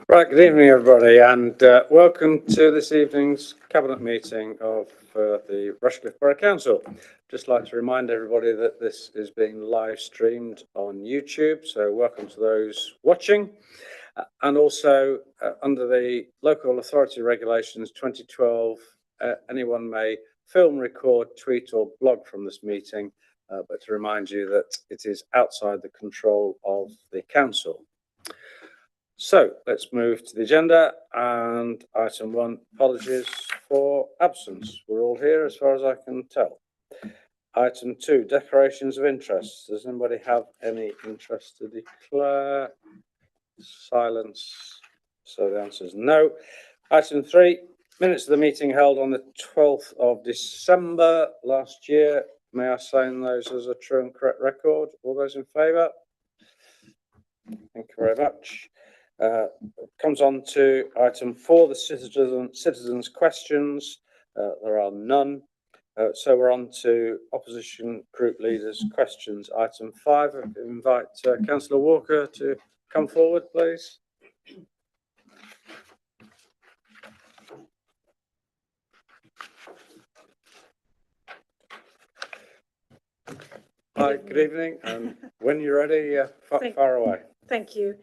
Right, good evening everybody, and welcome to this evening's Cabinet meeting of the Rushcliffe Borough Council. Just like to remind everybody that this is being live streamed on YouTube, so welcome to those watching. And also under the Local Authority Regulations 2012, anyone may film, record, tweet or blog from this meeting, but to remind you that it is outside the control of the council. So let's move to the agenda, and item 1, apologies for absence. We're all here as far as I can tell. Item 2, declarations of interest. Does anybody have any interest to declare? Silence. So the answer is no. Item 3, minutes of the meeting held on the 12th of December last year. May I sign those as a true and correct record? All those in favour? Thank you very much. Comes on to item 4, the citizens' questions. There are none. So we're on to opposition group leaders' questions. Item 5, I invite Councillor Walker to come forward, please. Hi, good evening, and when you're ready, far away. Thank you.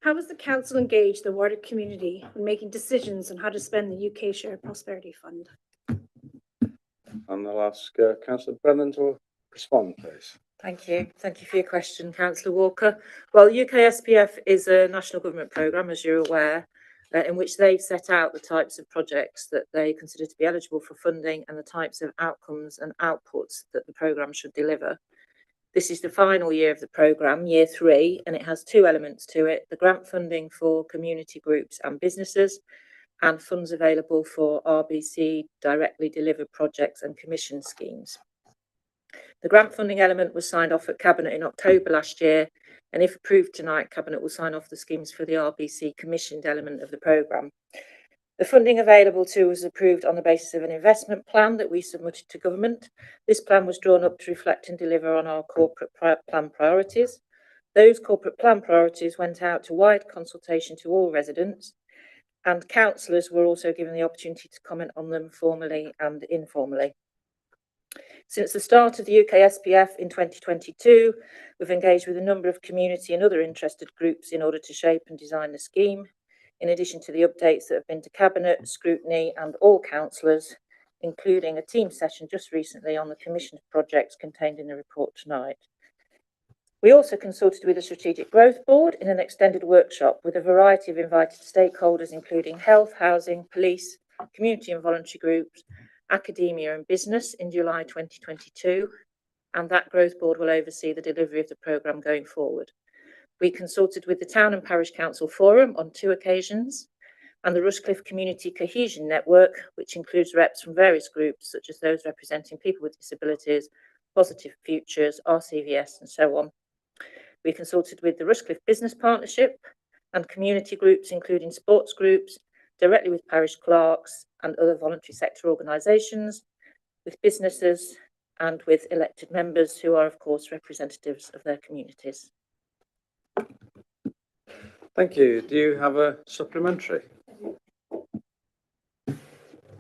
How has the council engaged the wider community in making decisions on how to spend the UK Shared Prosperity Fund? And I'll ask Councillor Brennan to respond, please. Thank you. Thank you for your question, Councillor Walker. Well, UK SPF is a national government programme, as you're aware, in which they've set out the types of projects that they consider to be eligible for funding and the types of outcomes and outputs that the programme should deliver. This is the final year of the programme, year 3, and it has 2 elements to it: the grant funding for community groups and businesses, and funds available for RBC directly delivered projects and commission schemes. The grant funding element was signed off at Cabinet in October last year, and if approved tonight, Cabinet will sign off the schemes for the RBC commissioned element of the programme. The funding available to was approved on the basis of an investment plan that we submitted to government. This plan was drawn up to reflect and deliver on our corporate plan priorities. Those corporate plan priorities went out to wide consultation to all residents, and councillors were also given the opportunity to comment on them formally and informally. Since the start of the UK SPF in 2022, we've engaged with a number of community and other interested groups in order to shape and design the scheme, in addition to the updates that have been to Cabinet, scrutiny and all councillors, including a team session just recently on the commissioned projects contained in the report tonight. We also consulted with the Strategic Growth Board in an extended workshop with a variety of invited stakeholders, including health, housing, police, community and voluntary groups, academia and business in July 2022, and that Growth Board will oversee the delivery of the programme going forward. We consulted with the Town and Parish Council Forum on 2 occasions, and the Rushcliffe Community Cohesion Network, which includes reps from various groups, such as those representing people with disabilities, Positive Futures, RCVS, and so on. We consulted with the Rushcliffe Business Partnership and community groups, including sports groups, directly with parish clerks and other voluntary sector organisations, with businesses and with elected members who are, of course, representatives of their communities. Thank you. Do you have a supplementary?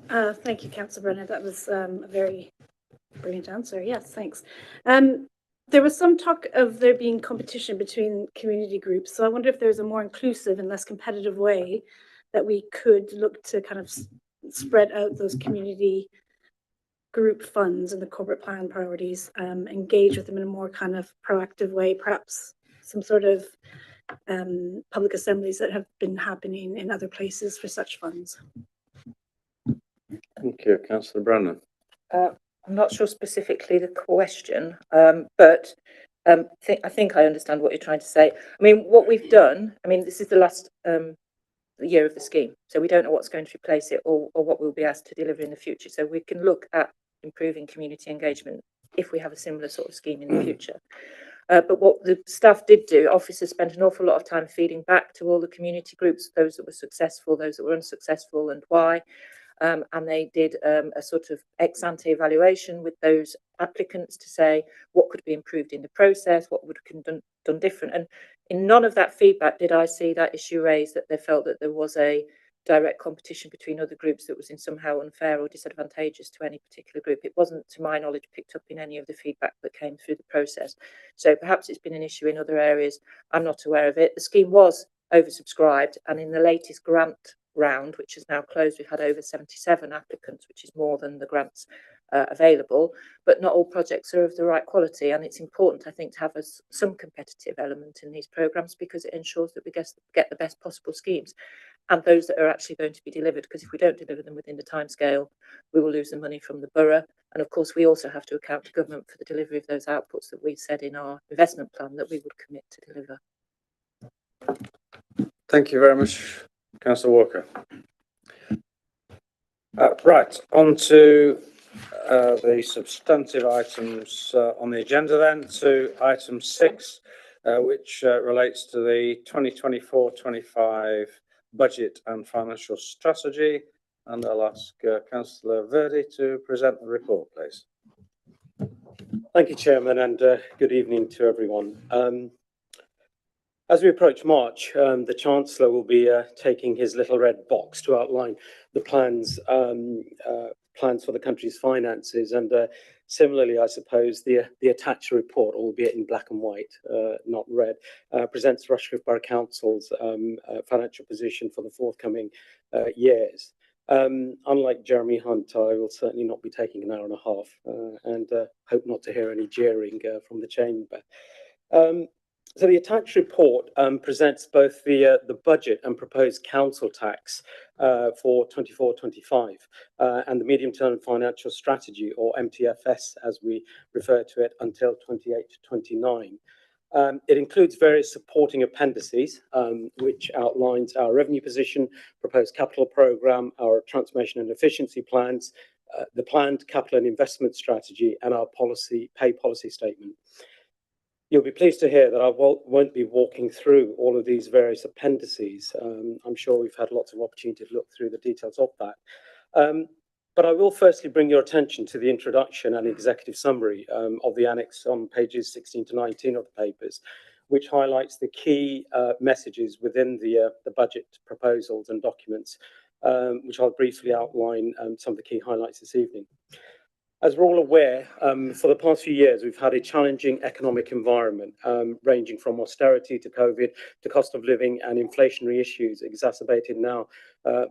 Thank you, Councillor Brennan. That was a very brilliant answer. Yes, thanks. There was some talk of there being competition between community groups. So I wonder if there's a more inclusive and less competitive way that we could look to kind of spread out those community group funds and the corporate plan priorities, engage with them in a more kind of proactive way, perhaps some sort of public assemblies that have been happening in other places for such funds. Thank you, Councillor Brennan. I'm not sure specifically the question, but I think I understand what you're trying to say. I mean, what we've done, I mean, this is the last year of the scheme, so we don't know what's going to replace it or what we'll be asked to deliver in the future. So we can look at improving community engagement if we have a similar sort of scheme in the future. But what the staff did do, officers spent an awful lot of time feeding back to all the community groups, those that were successful, those that were unsuccessful, and why. and they did a sort of ex-ante evaluation with those applicants to say what could be improved in the process, what would have been done different. And in none of that feedback did I see that issue raised, that they felt that there was a direct competition between other groups that was in somehow unfair or disadvantageous to any particular group. It wasn't, to my knowledge, picked up in any of the feedback that came through the process. So perhaps it's been an issue in other areas. I'm not aware of it. The scheme was oversubscribed, and in the latest grant round, which is now closed, we've had over 77 applicants, which is more than the grants available, but not all projects are of the right quality, and it's important, I think, to have some competitive element in these programmes, because it ensures that we get the best possible schemes and those that are actually going to be delivered, because if we don't deliver them within the timescale, we will lose the money from the borough. And of course, we also have to account to government for the delivery of those outputs that we've said in our investment plan that we would commit to deliver. Thank you very much, Councillor Walker. Right, on to the substantive items on the agenda then, to item 6, which relates to the 2024-25 budget and financial strategy. And I'll ask Councillor Verdi to present the report, please. Thank you, Chairman, and good evening to everyone. As we approach March, the Chancellor will be taking his little red box to outline the plans for the country's finances, and similarly, I suppose, the attached report, albeit in black and white, not red, presents Rushcliffe Borough Council's financial position for the forthcoming years. Unlike Jeremy Hunt, I will certainly not be taking an hour and a half, and hope not to hear any jeering from the chamber. So the attached report presents both the budget and proposed council tax for 24-25 and the medium-term financial strategy, or MTFS as we refer to it, until 28-29. It includes various supporting appendices, which outlines our revenue position, proposed capital programme, our transformation and efficiency plans, the planned capital and investment strategy, and our pay policy statement. You'll be pleased to hear that I won't be walking through all of these various appendices. I'm sure we've had lots of opportunity to look through the details of that. But I will firstly bring your attention to the introduction and executive summary of the annex on pages 16 to 19 of the papers, which highlights the key messages within the budget proposals and documents, which I'll briefly outline some of the key highlights this evening. As we're all aware, for the past few years, we've had a challenging economic environment, ranging from austerity to COVID to cost of living and inflationary issues, exacerbated now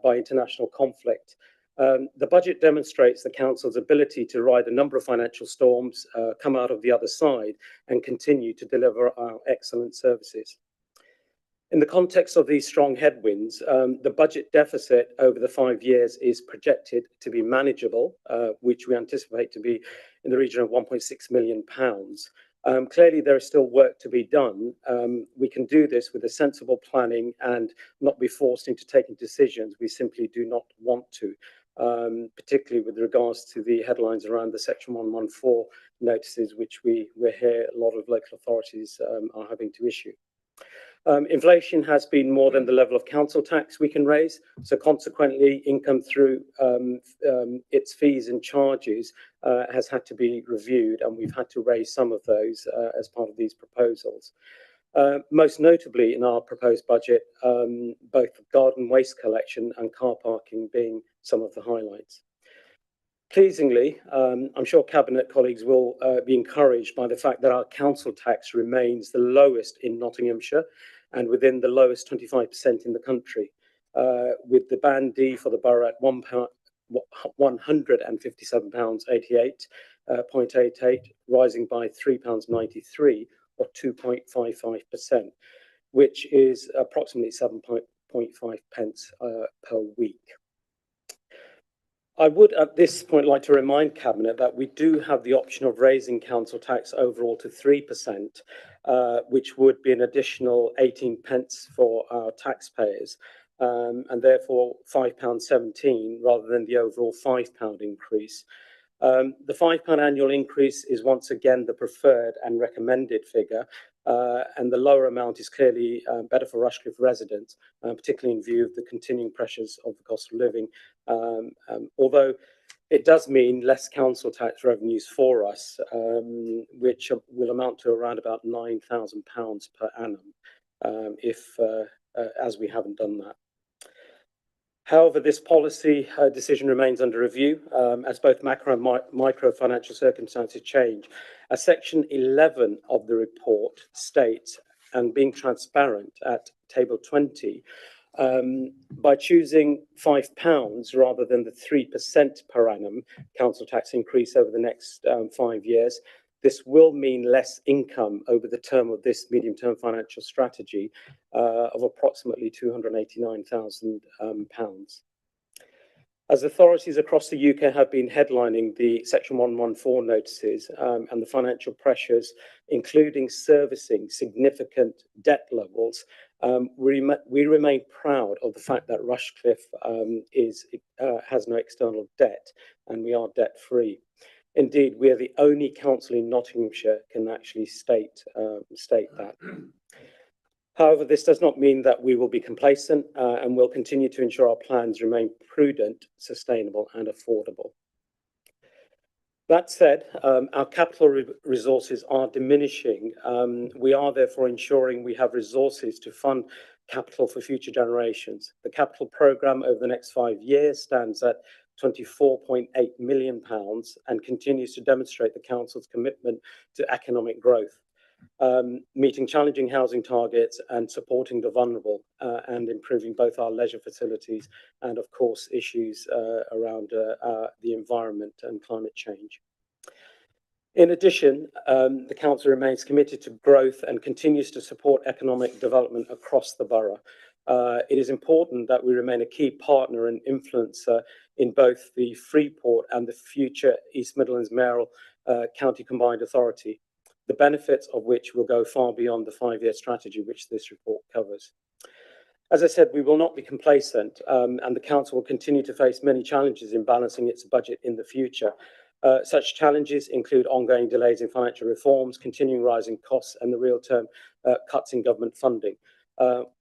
by international conflict. The budget demonstrates the Council's ability to ride a number of financial storms, come out of the other side, and continue to deliver our excellent services. In the context of these strong headwinds, the budget deficit over the 5 years is projected to be manageable, which we anticipate to be in the region of £1.6 million. Clearly, there is still work to be done. We can do this with a sensible planning and not be forced into taking decisions we simply do not want to, particularly with regards to the headlines around the Section 114 notices, which we hear a lot of local authorities are having to issue. Inflation has been more than the level of council tax we can raise, so consequently income through its fees and charges has had to be reviewed, and we've had to raise some of those as part of these proposals. Most notably in our proposed budget, both garden waste collection and car parking being some of the highlights. Pleasingly, I'm sure Cabinet colleagues will be encouraged by the fact that our council tax remains the lowest in Nottinghamshire and within the lowest 25% in the country, with the Band D for the borough at £157.88, rising by £3.93 or 2.55%, which is approximately 7.5 pence per week. I would at this point like to remind Cabinet that we do have the option of raising council tax overall to 3%, which would be an additional 18 pence for our taxpayers, and therefore £5.17 rather than the overall £5 increase. The £5 annual increase is once again the preferred and recommended figure, and the lower amount is clearly better for Rushcliffe residents, particularly in view of the continuing pressures of the cost of living, although it does mean less council tax revenues for us, which will amount to around about £9,000 per annum, as we haven't done that. However, this policy decision remains under review as both macro and micro financial circumstances change. As Section 11 of the report states, and being transparent at Table 20, by choosing £5 rather than the 3% per annum council tax increase over the next 5 years, this will mean less income over the term of this medium-term financial strategy of approximately £289,000. As authorities across the UK have been headlining the Section 114 notices and the financial pressures, including servicing significant debt levels, we remain proud of the fact that Rushcliffe has no external debt and we are debt-free. Indeed, we are the only council in Nottinghamshire can actually state that. However, this does not mean that we will be complacent and will continue to ensure our plans remain prudent, sustainable and affordable. That said, our capital resources are diminishing. We are therefore ensuring we have resources to fund capital for future generations. The capital programme over the next 5 years stands at £24.8 million and continues to demonstrate the council's commitment to economic growth, meeting challenging housing targets and supporting the vulnerable and improving both our leisure facilities and, of course, issues around the environment and climate change. In addition, the council remains committed to growth and continues to support economic development across the borough. It is important that we remain a key partner and influencer in both the Freeport and the future East Midlands Mayoral County Combined Authority, the benefits of which will go far beyond the 5-year strategy which this report covers. As I said, we will not be complacent, and the council will continue to face many challenges in balancing its budget in the future. Such challenges include ongoing delays in financial reforms, continuing rising costs, and the real-term cuts in government funding.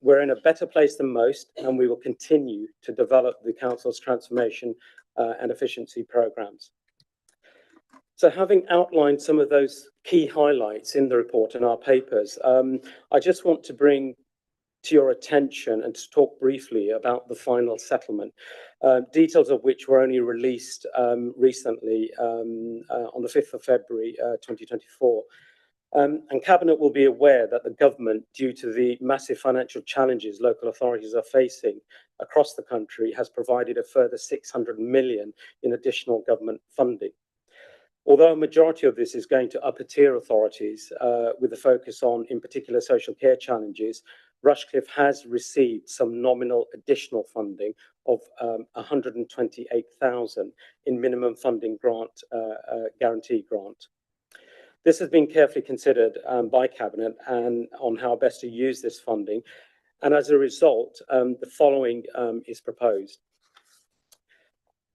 We're in a better place than most, and we will continue to develop the council's transformation and efficiency programmes. So having outlined some of those key highlights in the report and our papers, I just want to bring to your attention and to talk briefly about the final settlement, details of which were only released recently on the 5th of February 2024. And Cabinet will be aware that the government, due to the massive financial challenges local authorities are facing across the country, has provided a further 600 million in additional government funding. Although a majority of this is going to upper tier authorities with a focus on, in particular, social care challenges, Rushcliffe has received some nominal additional funding of 128,000 in minimum funding grant, guarantee grant. This has been carefully considered by Cabinet and on how best to use this funding. And as a result, the following is proposed.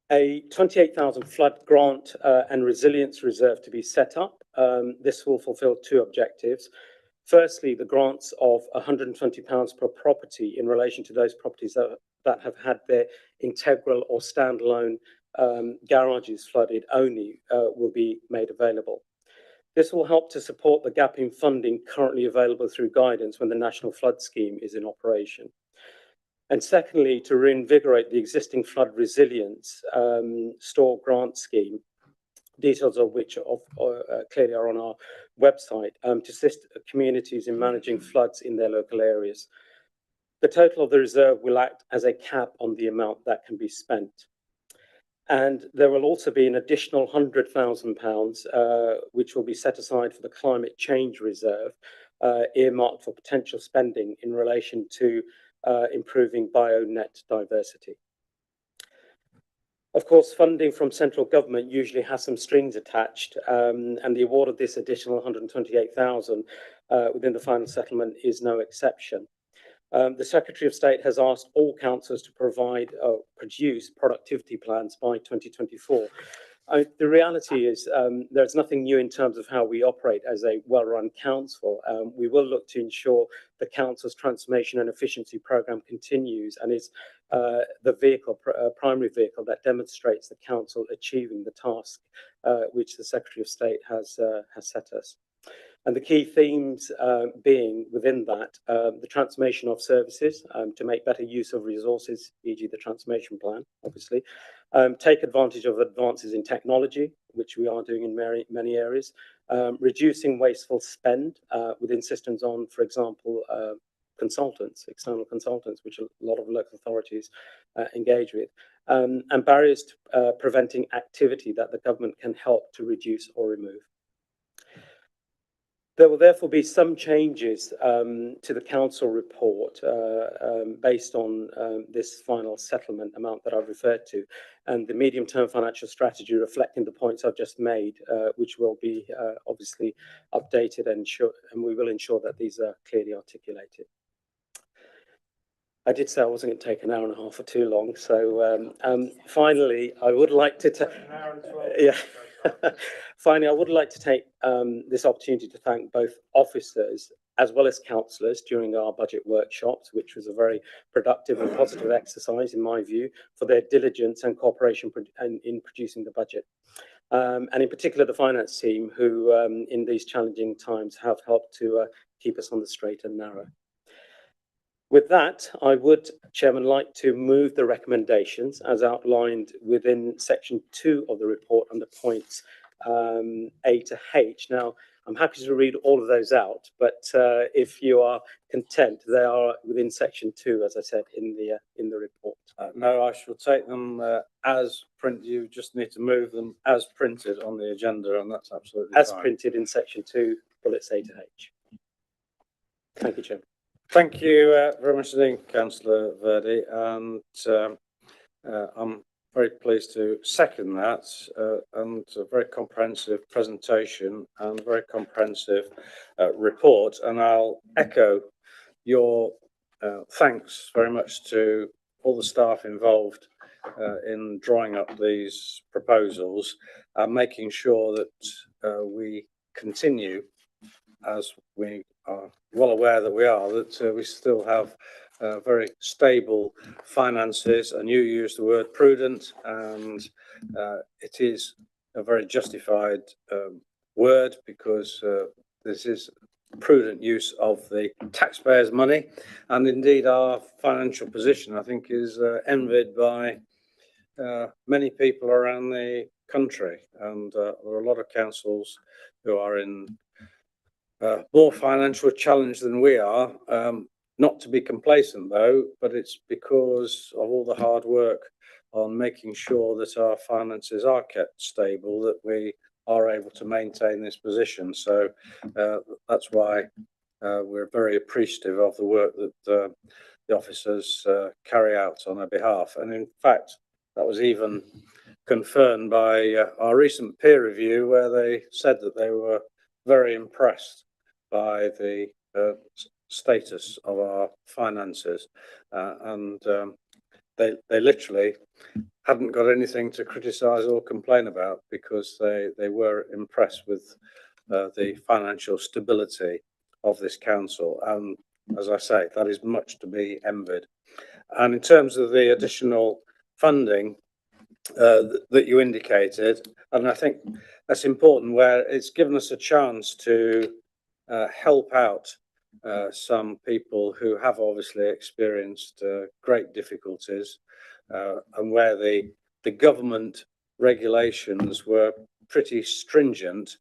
A 28,000 flood grant and resilience reserve to be set up. This will fulfil two objectives. Firstly, the grants of £120 per property in relation to those properties that have had their integral or standalone garages flooded only will be made available. This will help to support the gap in funding currently available through guidance when the National Flood Scheme is in operation. And secondly, to reinvigorate the existing flood resilience store grant scheme, details of which clearly are on our website, to assist communities in managing floods in their local areas. The total of the reserve will act as a cap on the amount that can be spent. And there will also be an additional £100,000, which will be set aside for the climate change reserve, earmarked for potential spending in relation to improving bionet diversity. Of course, funding from central government usually has some strings attached, and the award of this additional 128,000 within the final settlement is no exception. The Secretary of State has asked all councils to produce productivity plans by 2024. The reality is there's nothing new in terms of how we operate as a well-run council. We will look to ensure the council's transformation and efficiency programme continues and is the vehicle, primary vehicle that demonstrates the council achieving the task which the Secretary of State has set us. And the key themes being within that, the transformation of services to make better use of resources, e.g. the transformation plan, obviously, take advantage of advances in technology, which we are doing in many areas, reducing wasteful spend with insistence on, for example, consultants, external consultants, which a lot of local authorities engage with, and barriers to preventing activity that the government can help to reduce or remove. There will therefore be some changes to the council report based on this final settlement amount that I've referred to, and the medium-term financial strategy reflecting the points I've just made, which will be obviously updated and we will ensure that these are clearly articulated. I did say I wasn't going to take an hour and a half or too long, so finally, I would like to take an hour and 12. Yeah. Finally, I would like to take this opportunity to thank both officers as well as councillors during our budget workshops, which was a very productive and positive exercise, in my view, for their diligence and cooperation in producing the budget. And in particular, the finance team, who in these challenging times have helped to keep us on the straight and narrow. With that, I would, Chairman, like to move the recommendations as outlined within section 2 of the report under points A to H. Now, I'm happy to read all of those out, but if you are content, they are within section 2, as I said, in the report. No, I shall take them as printed. You just need to move them as printed on the agenda, and that's absolutely as fine. Printed in section 2, bullets A to H. Thank you, Chairman. Thank you very much indeed, Councillor Verdi, and I'm very pleased to second that, and a very comprehensive presentation and a very comprehensive report, and I'll echo your thanks very much to all the staff involved in drawing up these proposals and making sure that we continue, as we are well aware that we are, that we still have very stable finances, and you use the word prudent, and it is a very justified word, because this is prudent use of the taxpayers' money, and indeed our financial position, I think, is envied by many people around the country, and there are a lot of councils who are in more financial challenge than we are. Not to be complacent though, but it's because of all the hard work on making sure that our finances are kept stable that we are able to maintain this position. So that's why we're very appreciative of the work that the officers carry out on our behalf. And in fact, that was even confirmed by our recent peer review, where they said that they were very impressed by the status of our finances, and they literally hadn't got anything to criticise or complain about, because they were impressed with the financial stability of this council, and as I say, that is much to be envied. And in terms of the additional funding that you indicated, and I think that's important, where it's given us a chance to help out some people who have obviously experienced great difficulties, and where the government regulations were pretty stringent,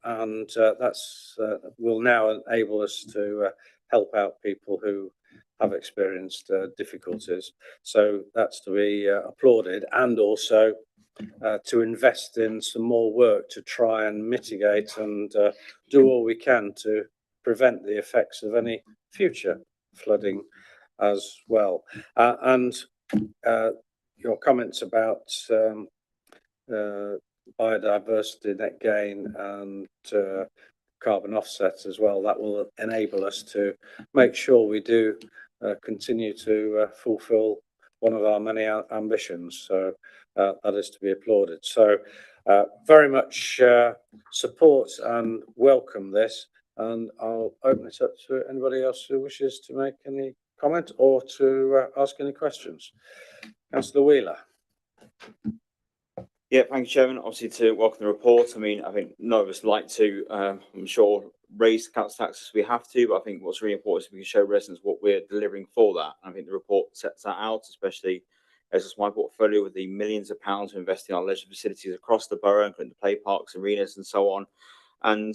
and that's will now enable us to help out people who have experienced difficulties. So that's to be applauded, and also to invest in some more work to try and mitigate and do all we can to prevent the effects of any future flooding as well. And your comments about biodiversity net gain and carbon offsets as well, that will enable us to make sure we do continue to fulfill one of our many ambitions. So that is to be applauded. So very much support and welcome this. And I'll open it up to anybody else who wishes to make any comment or to ask any questions. Councillor Wheeler. Yeah, thank you, Chairman. Obviously, to welcome the report. I mean, I think none of us like to, I'm sure, raise the council taxes if we have to, but I think what's really important is we can show residents what we're delivering for that. And I think the report sets that out, especially as it's my portfolio with the millions of pounds we invest in our leisure facilities across the borough, including the play parks, arenas, and so on. And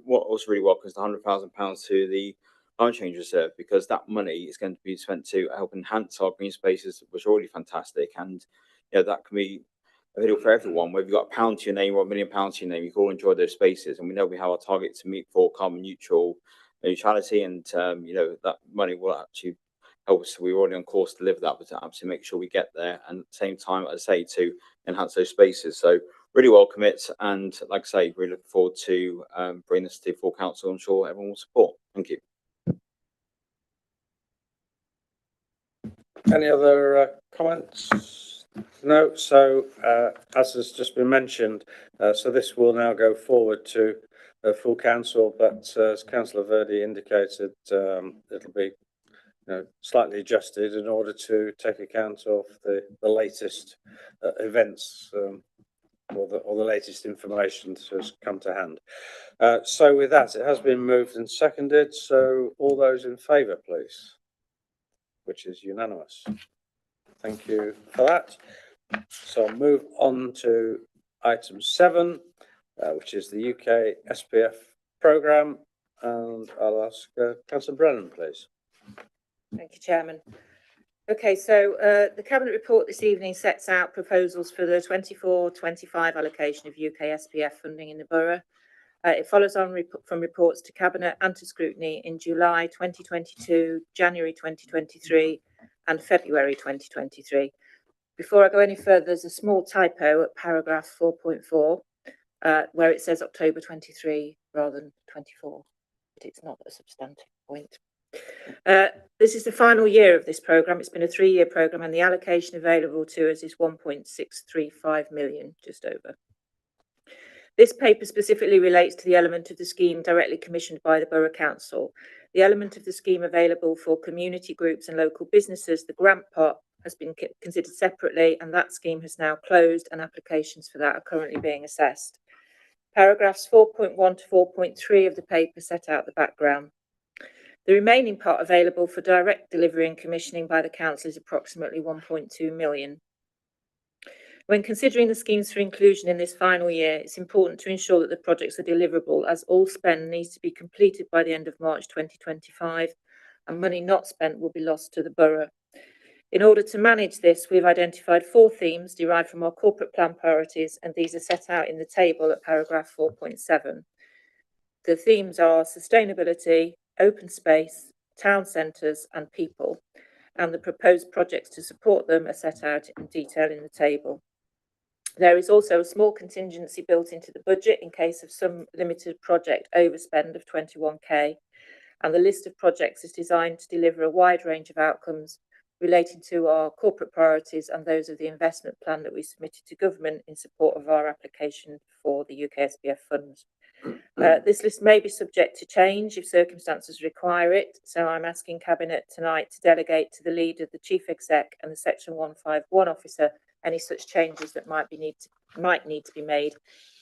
what also really welcome is the £100,000 to the climate change reserve, because that money is going to be spent to help enhance our green spaces, which are already fantastic. And that can be available for everyone. Whether you've got £1 to your name or £1 million to your name, you can all enjoy those spaces. And we know we have our target to meet for carbon neutrality, and that money will actually help us. We're already on course to deliver that, but to absolutely make sure we get there, and at the same time, as I say, to enhance those spaces. So really welcome it, and like I say, really looking forward to bringing this to full council. I'm sure everyone will support. Thank you. Any other comments? No. So as has just been mentioned, so this will now go forward to full council, but as Councillor Verdi indicated, it'll be slightly adjusted in order to take account of the latest events or the latest information that has come to hand. So with that, it has been moved and seconded. So all those in favour, please, which is unanimous. Thank you for that. So I'll move on to item 7, which is the UK SPF programme, and I'll ask Councillor Brennan, please. Thank you, Chairman. Okay, so the Cabinet report this evening sets out proposals for the 24-25 allocation of UK SPF funding in the borough. It follows on from reports to Cabinet and to scrutiny in July 2022, January 2023 and February 2023. Before I go any further, there's a small typo at paragraph 4.4 where it says October 23 rather than 24, but it's not a substantive point. This is the final year of this programme. It's been a 3-year programme, and the allocation available to us is 1.635 million, just over. This paper specifically relates to the element of the scheme directly commissioned by the Borough Council. The element of the scheme available for community groups and local businesses, the grant pot, has been considered separately, and that scheme has now closed, and applications for that are currently being assessed. Paragraphs 4.1 to 4.3 of the paper set out the background. The remaining part available for direct delivery and commissioning by the council is approximately 1.2 million. When considering the schemes for inclusion in this final year, it's important to ensure that the projects are deliverable, as all spend needs to be completed by the end of March 2025, and money not spent will be lost to the borough. In order to manage this, we've identified 4 themes derived from our corporate plan priorities, and these are set out in the table at paragraph 4.7. The themes are sustainability, open space, town centres and people, and the proposed projects to support them are set out in detail in the table. There is also a small contingency built into the budget in case of some limited project overspend of 21k, and the list of projects is designed to deliver a wide range of outcomes relating to our corporate priorities and those of the investment plan that we submitted to government in support of our application for the UK SPF funds. This list may be subject to change if circumstances require it, so I'm asking Cabinet tonight to delegate to the lead of the Chief Exec and the Section 151 officer any such changes that might need to be made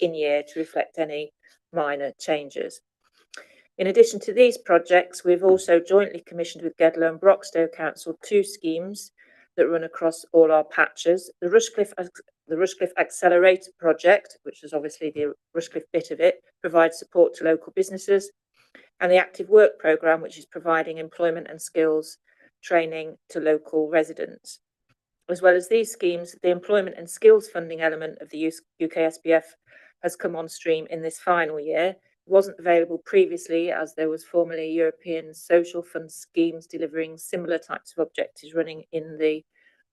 in year to reflect any minor changes. In addition to these projects, we've also jointly commissioned with Gedler and Broxtowe Council 2 schemes that run across all our patches. The Rushcliffe Accelerator project, which is obviously the Rushcliffe bit of it, provides support to local businesses, and the Active Work programme, which is providing employment and skills training to local residents. As well as these schemes, the employment and skills funding element of the UK SPF has come on stream in this final year. It wasn't available previously, as there was formerly European social fund schemes delivering similar types of objectives running in the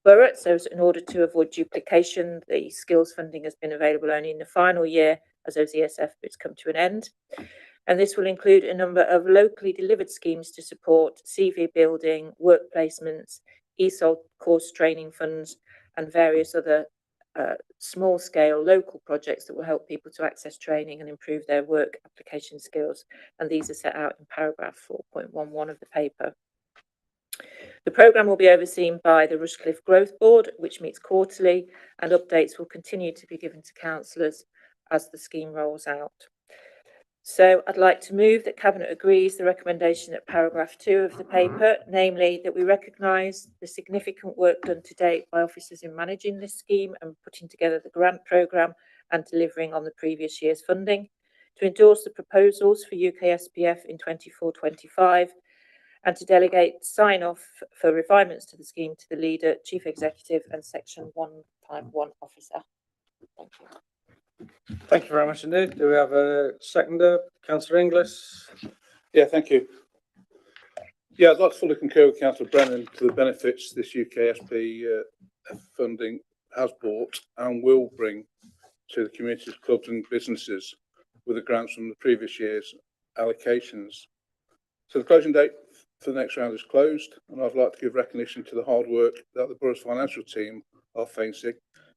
borough. So in order to avoid duplication, the skills funding has been available only in the final year as those ESF bits come to an end. And this will include a number of locally delivered schemes to support CV building, work placements, ESOL course training funds, and various other small-scale local projects that will help people to access training and improve their work application skills. And these are set out in paragraph 4.11 of the paper. The programme will be overseen by the Rushcliffe Growth Board, which meets quarterly, and updates will continue to be given to councillors as the scheme rolls out. So I'd like to move that Cabinet agrees the recommendation at paragraph 2 of the paper, namely that we recognise the significant work done to date by officers in managing this scheme and putting together the grant programme and delivering on the previous year's funding, to endorse the proposals for UK SPF in 24-25, and to delegate sign-off for refinements to the scheme to the leader, chief executive and section 151 officer. Thank you. Thank you very much indeed. Do we have a seconder? Councillor Inglis? Yeah, thank you. Yeah, I'd like to fully concur with Councillor Brennan to the benefits this UKSP funding has brought and will bring to the communities, clubs and businesses with the grants from the previous year's allocations. So the closing date for the next round is closed, and I'd like to give recognition to the hard work that the borough's financial team are facing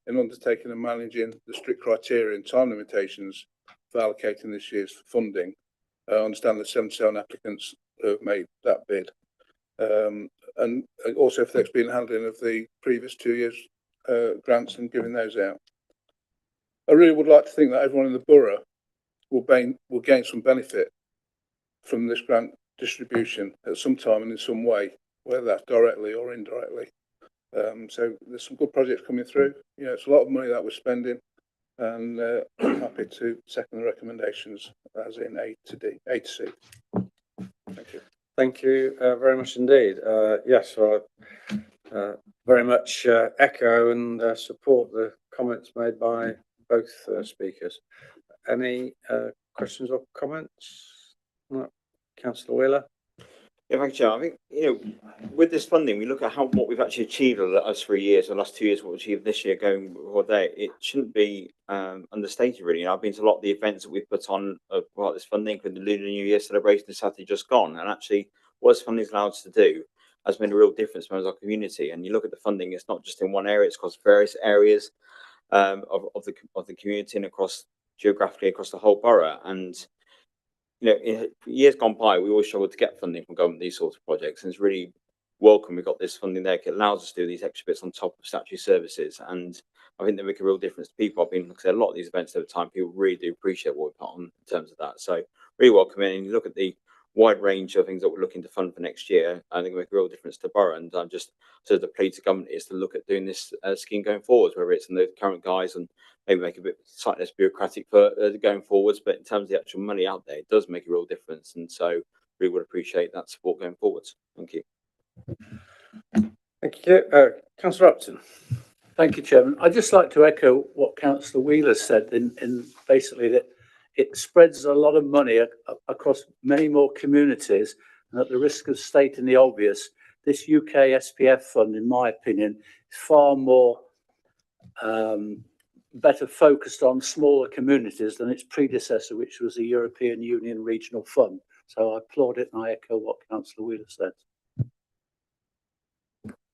in undertaking and managing the strict criteria and time limitations for allocating this year's funding. I understand that 77 applicants have made that bid. And also for the expedient handling of the previous 2 years' grants and giving those out. I really would like to think that everyone in the borough will gain some benefit from this grant distribution at some time and in some way, whether that's directly or indirectly. So there's some good projects coming through. You know, it's a lot of money that we're spending, and I'm happy to second the recommendations as in A to C. Thank you. Thank you very much indeed. Yes, I very much echo and support the comments made by both speakers. Any questions or comments? No. Councillor Wheeler? Yeah, thank you, Chair. I think, you know, with this funding, we look at what we've actually achieved over the last 3 years, or the last 2 years, what we've achieved this year going forward there. It shouldn't be understated, really. You know, I've been to a lot of the events that we've put on about this funding, for the Lunar New Year celebration this Saturday just gone. And actually, what this funding allowed us to do has made a real difference for our community. And you look at the funding, it's not just in one area, it's across various areas of the community and across geographically across the whole borough. And you know, in years gone by, we always struggled to get funding from government, these sorts of projects, and it's really welcome we got this funding there. It allows us to do these extra bits on top of statutory services, and I think they make a real difference to people. I've been, like I said, a lot of these events over time, people really do appreciate what we put on in terms of that. So really welcome in, and you look at the wide range of things that we're looking to fund for next year. I think it make a real difference to borough, and I'm just sort of the plea to government is to look at doing this scheme going forward, whether it's in the current guise and maybe make it a bit slightly less bureaucratic for going forwards. But in terms of the actual money out there, it does make a real difference, and so really would appreciate that support going forwards. Thank you. Thank you. Councillor Upton. Thank you, Chairman. I'd just like to echo what Councillor Wheeler said in basically that it spreads a lot of money across many more communities, and at the risk of stating the obvious, this UK SPF fund, in my opinion, is far more better focused on smaller communities than its predecessor, which was the European Union Regional Fund. So I applaud it and I echo what Councillor Wheeler said.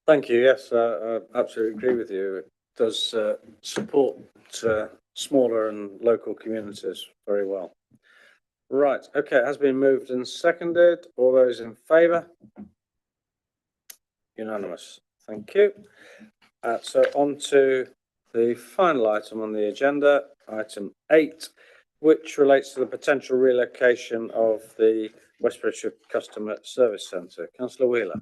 Thank you. Yes, I absolutely agree with you. It does support smaller and local communities very well. Right. Okay. It has been moved and seconded. All those in favour? Unanimous. Thank you. So on to the final item on the agenda, item 8, which relates to the potential relocation of the Westbridge Customer Service Centre. Councillor Wheeler.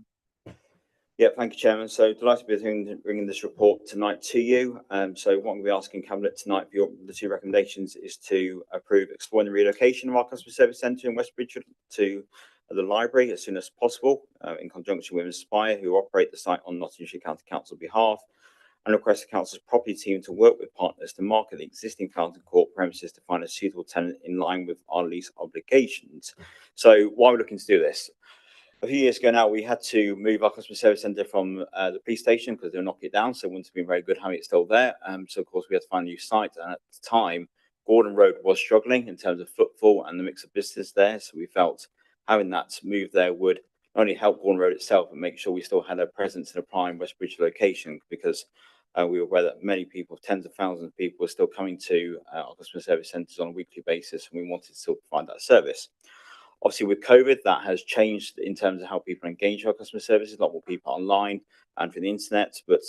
Yeah, thank you, Chairman. So delighted to be bringing this report tonight to you. So what I'm going to be asking Cabinet tonight for the 2 recommendations is to approve exploring the relocation of our customer service centre in Westbridge to the library as soon as possible, in conjunction with Inspire, who operate the site on Nottinghamshire County Council behalf, and request the Council's property team to work with partners to market the existing Fountain Court premises to find a suitable tenant in line with our lease obligations. So why are we looking to do this? A few years ago now, we had to move our customer service centre from the police station because they were knocking it down, so it wouldn't have been very good having it still there. So, of course, we had to find a new site, and at the time, Gordon Road was struggling in terms of footfall and the mix of business there, so we felt having that move there would not only help Gordon Road itself, but make sure we still had a presence in a prime Westbridge location, because we were aware that many people, tens of thousands of people, were still coming to our customer service centres on a weekly basis, and we wanted to still provide that service. Obviously, with COVID, that has changed in terms of how people engage our customer services. A lot more people online and through the internet, but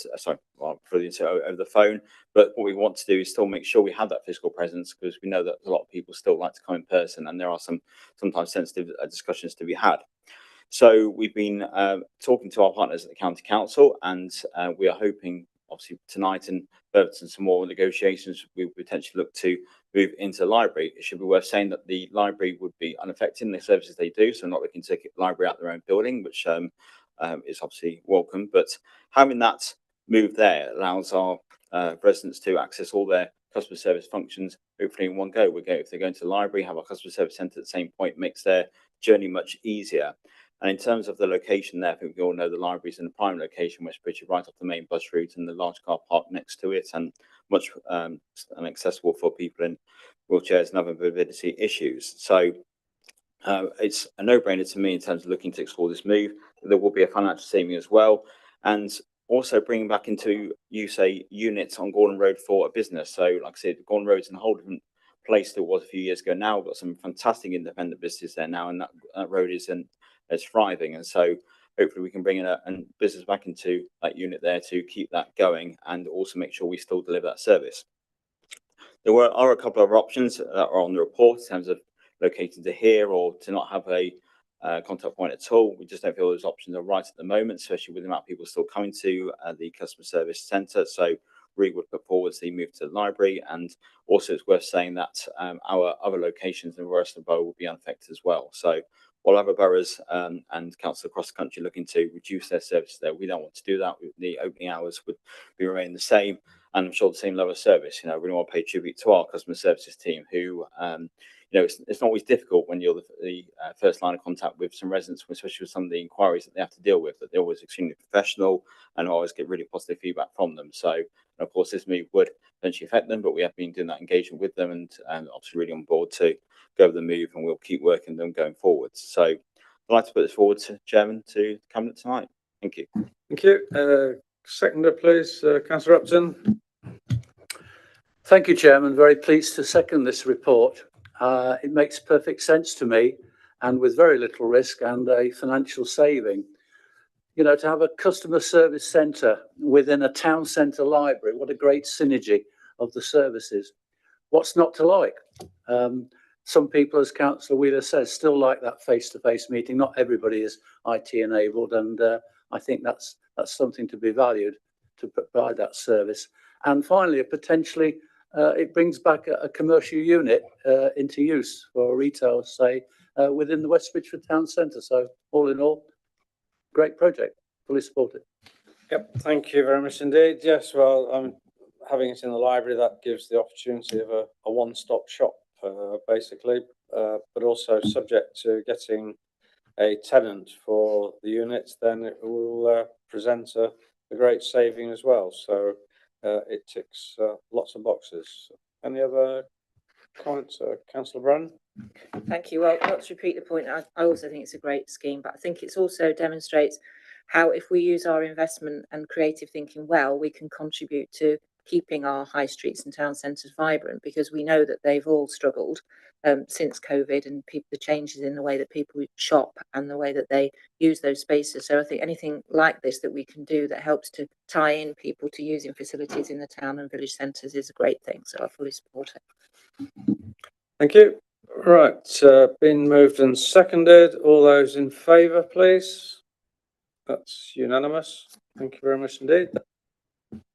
through the internet over the phone. But what we want to do is still make sure we have that physical presence, because we know that a lot of people still like to come in person, and there are sometimes sensitive discussions to be had. So we've been talking to our partners at the County Council, and we are hoping, obviously tonight and further some more negotiations, we potentially look to move into the library. It should be worth saying that the library would be unaffected in the services they do, so not looking to take the library out their own building, which is obviously welcome. But having that move there allows our residents to access all their customer service functions hopefully in one go. If they're going to the library, have our customer service centre at the same point, makes their journey much easier. And in terms of the location there, I think we all know the library is in a prime location, Westbridge, right off the main bus route, and the large car park next to it, and much accessible for people in wheelchairs and other mobility issues. So it's a no-brainer to me in terms of looking to explore this move. There will be a financial saving as well, and also bringing back into use a unit on Gordon Road for a business. So, like I said, Gordon Road's in a whole different place than it was a few years ago. Now we've got some fantastic independent businesses there now, and that road is thriving. And so hopefully we can bring in a business back into that unit there to keep that going, and also make sure we still deliver that service. There are a couple of options that are on the report in terms of locating to here or to not have a contact point at all. We just don't feel those options are right at the moment, especially with the amount of people still coming to the customer service centre. So we would put forward the move to the library, and also it's worth saying that our other locations in the rest of the borough will be unaffected as well. So while other boroughs and councils across the country looking to reduce their services there, we don't want to do that. The opening hours would be remain the same, and I'm sure the same level of service. You know, we want to pay tribute to our customer services team, who, you know, it's not always difficult when you're the first line of contact with some residents, especially with some of the inquiries that they have to deal with, but they're always extremely professional and always get really positive feedback from them. So, and of course, this move would eventually affect them, but we have been doing that engagement with them, and obviously really on board to go over the move, and we'll keep working them going forwards. So I'd like to put this forward to Chairman to Cabinet tonight. Thank you. Thank you. Seconder, please, Councillor Upton. Thank you, Chairman. Very pleased to second this report. It makes perfect sense to me, and with very little risk and a financial saving. You know, to have a customer service centre within a town centre library, what a great synergy of the services. What's not to like? Some people, as Councillor Wheeler says, still like that face-to-face meeting. Not everybody is IT enabled, and I think that's something to be valued, to provide that service. And finally, potentially, it brings back a commercial unit into use for retail, say, within the Westbridge town centre. So all in all, great project, fully supported. Yep, thank you very much indeed. Yes, well, having it in the library, that gives the opportunity of a one-stop shop, basically, but also subject to getting a tenant for the units, then it will present a great saving as well. So it ticks lots of boxes. Any other comments, Councillor Brennan? Thank you. Well, not to repeat the point, I also think it's a great scheme, but I think it also demonstrates how, if we use our investment and creative thinking well, we can contribute to keeping our high streets and town centres vibrant, because we know that they've all struggled since COVID, and the changes in the way that people shop and the way that they use those spaces. So I think anything like this that we can do that helps to tie in people to using facilities in the town and village centres is a great thing. So I fully support it. Thank you. Right, been moved and seconded. All those in favour, please. That's unanimous. Thank you very much indeed.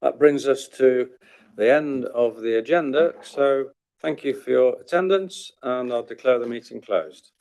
That brings us to the end of the agenda. So thank you for your attendance, and I'll declare the meeting closed.